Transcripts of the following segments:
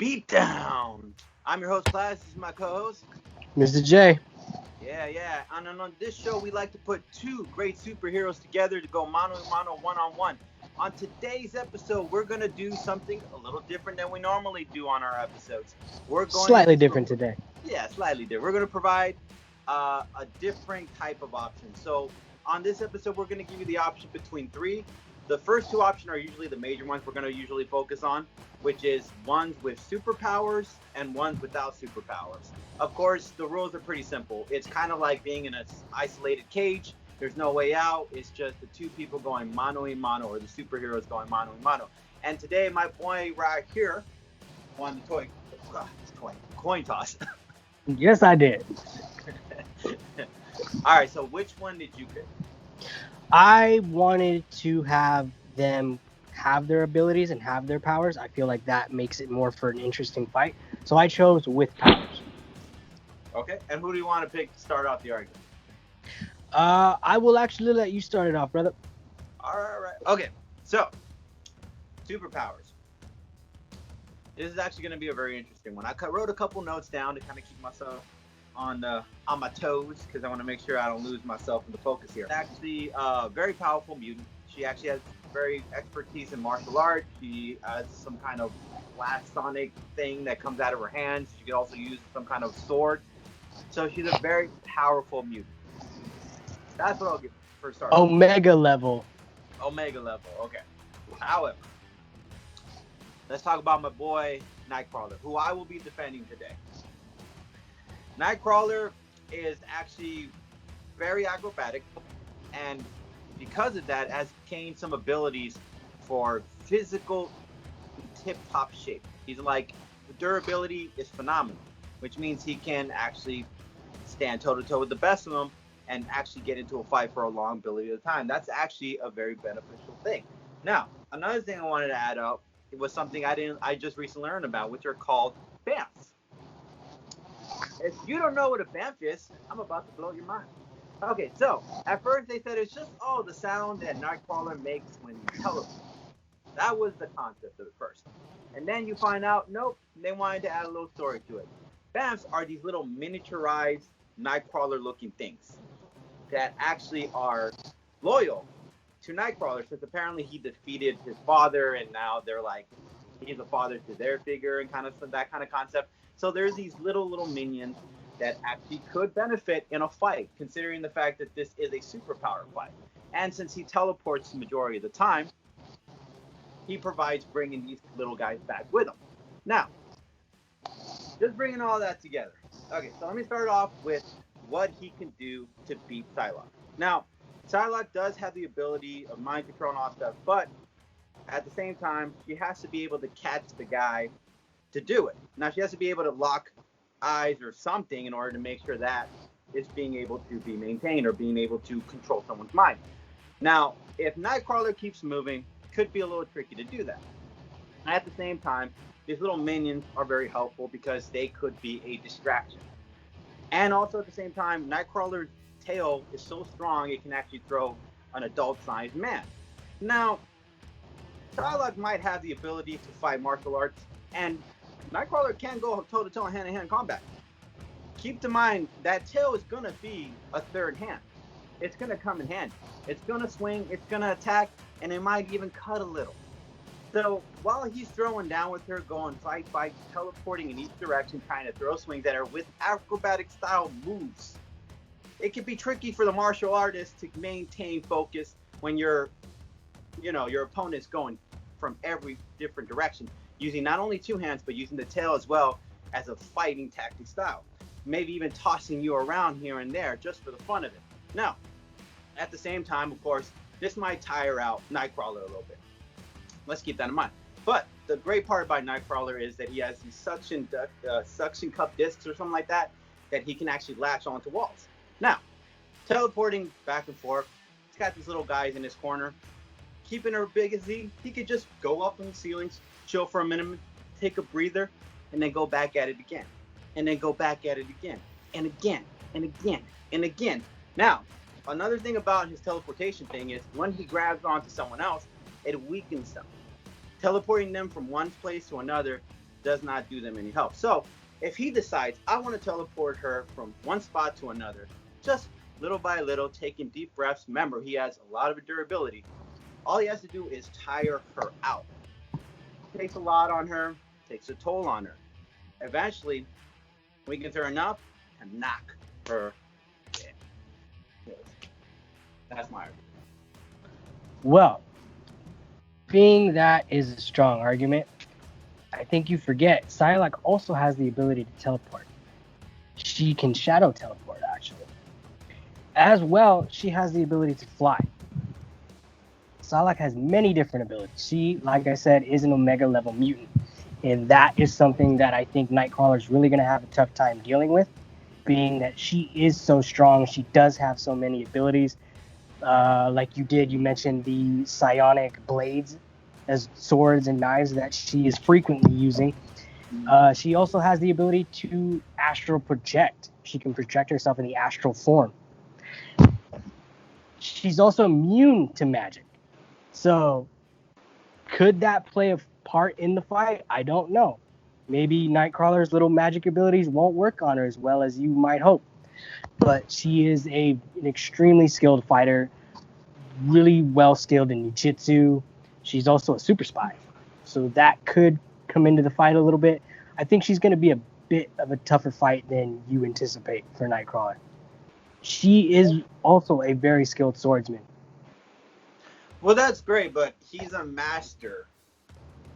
Beatdown. I'm your host, Class. This is my co-host. Mr. J. Yeah. And on this show, we like to put two great superheroes together to go mano a mano, one-on-one. On today's episode, we're going to do something a little different than we normally do on our episodes. We're going Slightly different today. Yeah, slightly different. We're going to provide a different type of option. So on this episode, we're going to give you the option between three. The first two options are usually the major ones we're going to usually focus on, which is ones with superpowers and ones without superpowers. Of course, the rules are pretty simple. It's kind of like being in an isolated cage. There's no way out. It's just the two people going mano a mano, or the superheroes going mano a mano. And today, my boy right here won the coin toss. Yes, I did. All right, so which one did you pick? I wanted to have them have their abilities and have their powers. I feel like that makes it more for an interesting fight. So I chose with powers. Okay, and who do you want to pick to start off the argument? I will actually let you start it off, brother. All right. Okay, so superpowers. This is actually going to be a very interesting one. I wrote a couple notes down to kind of keep myself on my toes, because I want to make sure I don't lose myself in the focus here. Actually, very powerful mutant. She actually has very expertise in martial arts. She has some kind of blast sonic thing that comes out of her hands. She could also use some kind of sword. So she's a very powerful mutant. That's what I'll give for start. Omega level. Omega level. Okay. However, let's talk about my boy Nightcrawler, who I will be defending today. Nightcrawler is actually very acrobatic, and because of that, has gained some abilities for physical tip-top shape. He's like, the durability is phenomenal, which means he can actually stand toe-to-toe with the best of them and actually get into a fight for a long period of time. That's actually a very beneficial thing. Now, another thing I wanted to add up, it was something I just recently learned about, which are called BAMFs. If you don't know what a BAMF is, I'm about to blow your mind. Okay, so at first they said it's just the sound that Nightcrawler makes when he teleports. That was the concept of it first. And then you find out, nope, they wanted to add a little story to it. BAMFs are these little miniaturized Nightcrawler-looking things that actually are loyal to Nightcrawler, since apparently he defeated his father, and now they're like, he's a father to their figure, and kind of that kind of concept. So there's these little minions that actually could benefit in a fight, considering the fact that this is a superpower fight. And since he teleports the majority of the time, he provides bringing these little guys back with him. Now, just bringing all that together. Okay, so let me start off with what he can do to beat Psylocke. Now, Psylocke does have the ability of mind control and all stuff, but at the same time, she has to be able to catch the guy to do it. Now, she has to be able to lock eyes or something in order to make sure that it's being able to be maintained or being able to control someone's mind. Now, if Nightcrawler keeps moving, it could be a little tricky to do that. At the same time, these little minions are very helpful because they could be a distraction. And also at the same time, Nightcrawler's tail is so strong it can actually throw an adult-sized man. Now, Psylocke might have the ability to fight martial arts, and Nightcrawler can go toe-to-toe and hand-to-hand combat. Keep in mind, that tail is going to be a third hand. It's going to come in handy. It's going to swing, it's going to attack, and it might even cut a little. So while he's throwing down with her, going fight, teleporting in each direction, trying to throw swings at her with acrobatic style moves, it can be tricky for the martial artist to maintain focus when your opponent's going from every different direction, using not only two hands, but using the tail as well as a fighting tactic style. Maybe even tossing you around here and there just for the fun of it. Now, at the same time, of course, this might tire out Nightcrawler a little bit. Let's keep that in mind. But the great part about Nightcrawler is that he has these suction cup discs or something like that he can actually latch onto walls. Now, teleporting back and forth, he's got these little guys in his corner. Keeping her big as he could just go up in the ceilings, chill for a minute, take a breather, and then go back at it again. And then go back at it again. And again. And again. And again. Now, another thing about his teleportation thing is when he grabs onto someone else, it weakens them. Teleporting them from one place to another does not do them any help. So if he decides, I want to teleport her from one spot to another, just little by little, taking deep breaths. Remember, he has a lot of durability. All he has to do is tire her out. Takes a lot on her, takes a toll on her. Eventually, weakens her enough to knock her dead. That's my argument. Well, being that is a strong argument, I think you forget Psylocke also has the ability to teleport. She can shadow teleport, actually. As well, she has the ability to fly. Psylocke has many different abilities. She, like I said, is an Omega level mutant. And that is something that I think Nightcrawler is really going to have a tough time dealing with, being that she is so strong. She does have so many abilities. Like you mentioned the psionic blades as swords and knives that she is frequently using. She also has the ability to astral project. She can project herself in the astral form. She's also immune to magic. So, could that play a part in the fight? I don't know. Maybe Nightcrawler's little magic abilities won't work on her as well as you might hope. But she is an extremely skilled fighter, really well skilled in Jiu-Jitsu. She's also a super spy. So that could come into the fight a little bit. I think she's going to be a bit of a tougher fight than you anticipate for Nightcrawler. She is also a very skilled swordsman. Well, that's great, but he's a master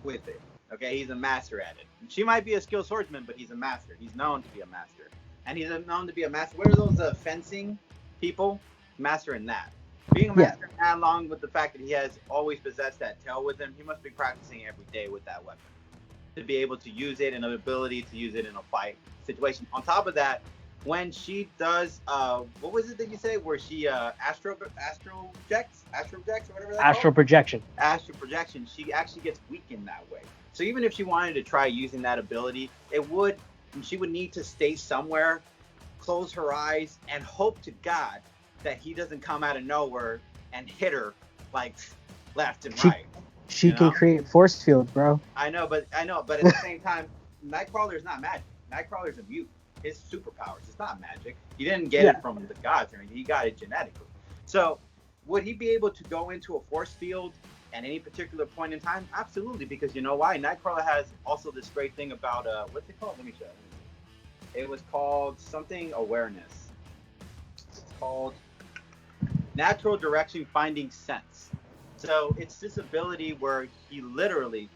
with it. Okay, he's a master at it. She might be a skilled swordsman, but he's a master. He's known to be a master. And he's known to be a master. What are those fencing people? Master in that. Being a master in that, along with the fact that he has always possessed that tail with him, he must be practicing every day with that weapon to be able to use it and an ability to use it in a fight situation. On top of that, when she does, what was it that you say, where she astral projects or whatever that's Astral projection. Astral projection, she actually gets weakened that way. So even if she wanted to try using that ability, she would need to stay somewhere, close her eyes, and hope to God that he doesn't come out of nowhere and hit her like left and right. She can create force field, bro. I know, but at the same time, Nightcrawler is not magic. Nightcrawler is a mutant. His superpowers, it's not magic. He didn't get it from the gods or anything. He got it genetically. So would he be able to go into a force field at any particular point in time? Absolutely, because you know why? Nightcrawler has also this great thing about what's it called? Let me show you. It was called something awareness. It's called natural direction finding sense. So it's this ability where he literally,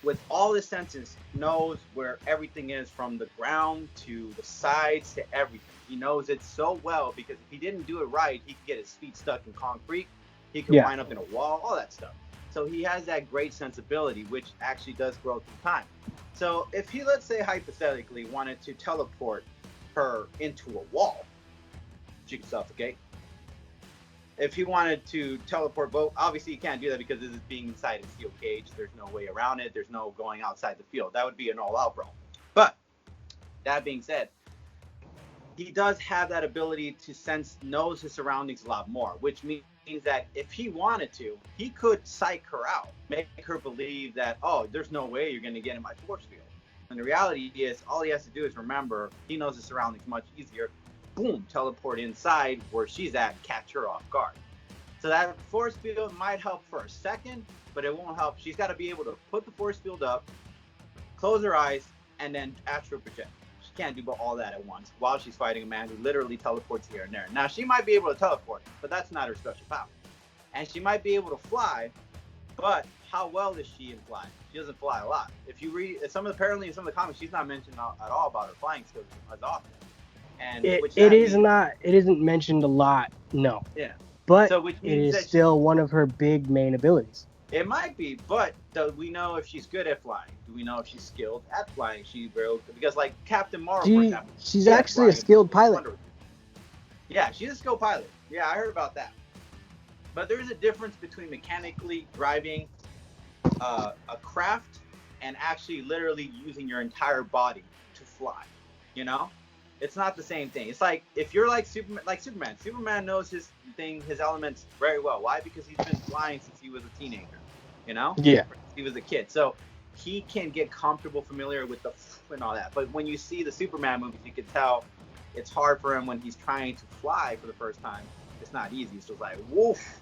with all his senses, knows where everything is, from the ground to the sides to everything. He knows it so well because if he didn't do it right, he could get his feet stuck in concrete. He could wind up in a wall, all that stuff. So he has that great sensibility, which actually does grow through time. So if he, let's say hypothetically, wanted to teleport her into a wall, she could suffocate. If he wanted to teleport, well, obviously he can't do that because this is being inside a steel cage. There's no way around it. There's no going outside the field. That would be an all-out brawl. But that being said, he does have that ability to knows his surroundings a lot more, which means that if he wanted to, he could psych her out, make her believe that, oh, there's no way you're going to get in my force field. And the reality is, all he has to do is remember, he knows his surroundings much easier. Boom, teleport inside where she's at, catch her off guard. So that force field might help for a second, but it won't help. She's got to be able to put the force field up, close her eyes, and then astral project. She can't do all that at once while she's fighting a man who literally teleports here and there. Now, she might be able to teleport, but that's not her special power. And she might be able to fly, but how well is she in flying? She doesn't fly a lot. If you read apparently in some of the comics, she's not mentioned at all about her flying skills as often. And it isn't mentioned a lot, no. Yeah. But so it is still one of her big main abilities. It might be, but do we know if she's good at flying? Do we know if she's skilled at flying? Because like Captain Marvel, for example, she's actually a skilled pilot. Yeah, she's a skilled pilot. Yeah, I heard about that. But there's a difference between mechanically driving a craft and actually literally using your entire body to fly. You know? It's not the same thing. It's like if you're like Superman. Superman knows his elements very well. Why? Because he's been flying since he was a teenager. You know? Yeah. He was a kid. So he can get comfortable, familiar with the and all that. But when you see the Superman movies, you can tell it's hard for him when he's trying to fly for the first time. It's not easy. It's just like, woof.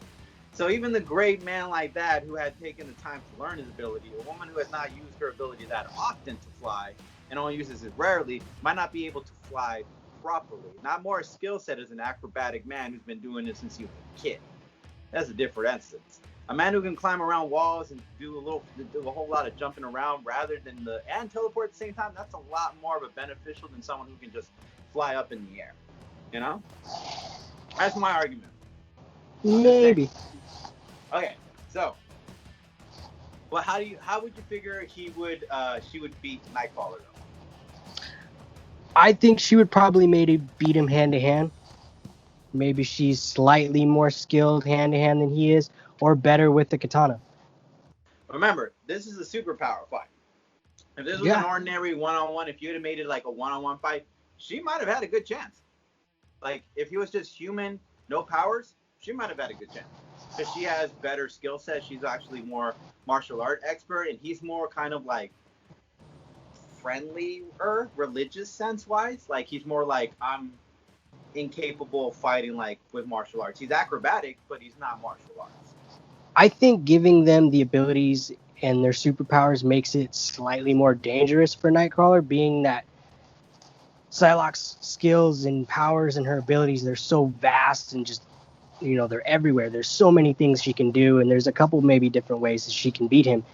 So even the great man like that, who had taken the time to learn his ability, a woman who has not used her ability that often to fly and only uses it rarely, might not be able to fly properly. Not more a skill set as an acrobatic man who's been doing this since he was a kid. That's a different instance. A man who can climb around walls and do a whole lot of jumping around rather than and teleport at the same time, that's a lot more of a beneficial than someone who can just fly up in the air. You know? That's my argument. Maybe. Okay, so, well, how would you figure she would beat Nightcrawler though? I think she would probably maybe beat him hand to hand. Maybe she's slightly more skilled hand to hand than he is, or better with the katana. Remember, this is a superpower fight. If this was an ordinary one-on-one, if you'd have made it like a one-on-one fight, she might have had a good chance. Like, if he was just human, no powers, she might have had a good chance. Because she has better skill set. She's actually more martial art expert, and he's more kind of like friendlier, religious sense-wise. Like, he's more like, I'm incapable of fighting like with martial arts. He's acrobatic, but he's not martial arts. I think giving them the abilities and their superpowers makes it slightly more dangerous for Nightcrawler, being that Psylocke's skills and powers and her abilities, they're so vast and just, they're everywhere. There's so many things she can do, and there's a couple maybe different ways that she can beat him.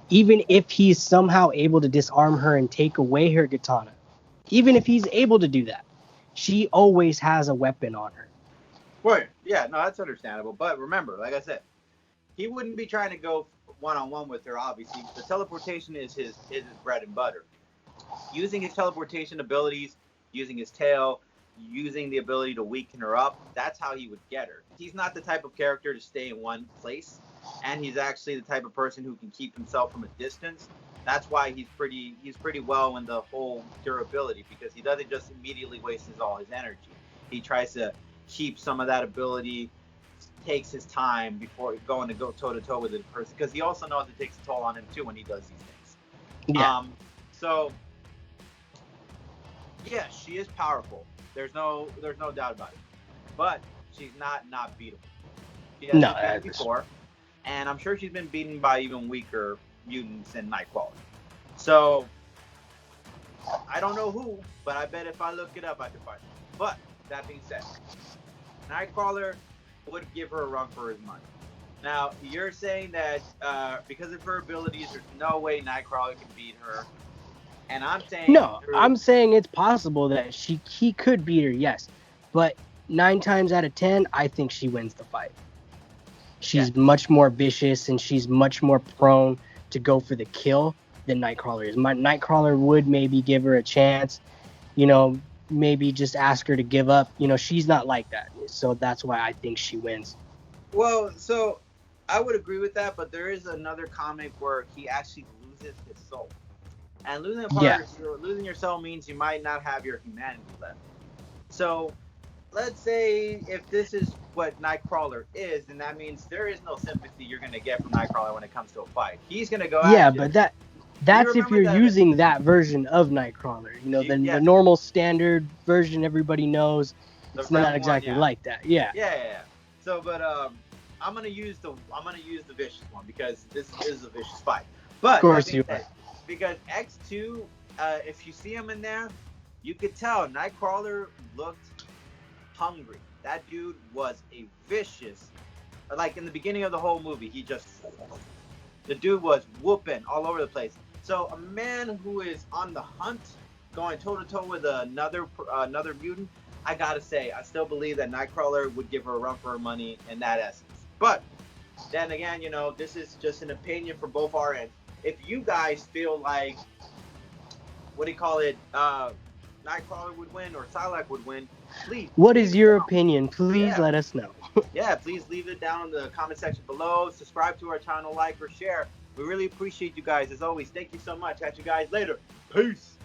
Even if he's somehow able to disarm her and take away her katana, even if he's able to do that, she always has a weapon on her. Right. Yeah, no, that's understandable. But remember, like I said, he wouldn't be trying to go one-on-one with her, obviously. The teleportation is his bread and butter. Using his teleportation abilities, using his tail, using the ability to weaken her up, that's how he would get her. He's not the type of character to stay in one place, and he's actually the type of person who can keep himself from a distance. That's why he's pretty well in the whole durability, because he doesn't just immediately waste all his energy. He tries to keep some of that ability, takes his time before going to go toe to toe with a person, because he also knows it takes a toll on him too when he does these things. Yeah. So yeah, she is powerful. There's no doubt about it. But she's not beatable. She has been beaten before, and I'm sure she's been beaten by even weaker mutants than Nightcrawler. So I don't know who, but I bet if I look it up, I can find it. But that being said, Nightcrawler would give her a run for his money. Now, you're saying that because of her abilities, there's no way Nightcrawler can beat her. And I'm saying... No, I'm saying it's possible that he could beat her, yes. But 9 times out of 10, I think she wins the fight. She's much more vicious, and she's much more prone to go for the kill than Nightcrawler is. Nightcrawler would maybe give her a chance, maybe just ask her to give up. She's not like that. So that's why I think she wins. Well, so I would agree with that, but there is another comic where he actually loses his soul. And losing your soul means you might not have your humanity left. So let's say if this is what Nightcrawler is, then that means there is no sympathy you're going to get from Nightcrawler when it comes to a fight. He's going to go after you. But that's if you're using that version of Nightcrawler. The normal standard version everybody knows. It's not exactly like that. Yeah. Yeah. So, but I'm gonna use the vicious one because this is a vicious fight. But of course you are. Because X2, if you see him in there, you could tell Nightcrawler looked hungry. That dude was a vicious. Like in the beginning of the whole movie, the dude was whooping all over the place. So a man who is on the hunt, going toe to toe with another mutant, I gotta say, I still believe that Nightcrawler would give her a run for her money in that essence. But then again, this is just an opinion for both our ends. If you guys feel like, Nightcrawler would win or Psylocke would win, please. What is your opinion? Please let us know. Yeah, please leave it down in the comment section below. Subscribe to our channel, like or share. We really appreciate you guys. As always, thank you so much. Catch you guys later. Peace.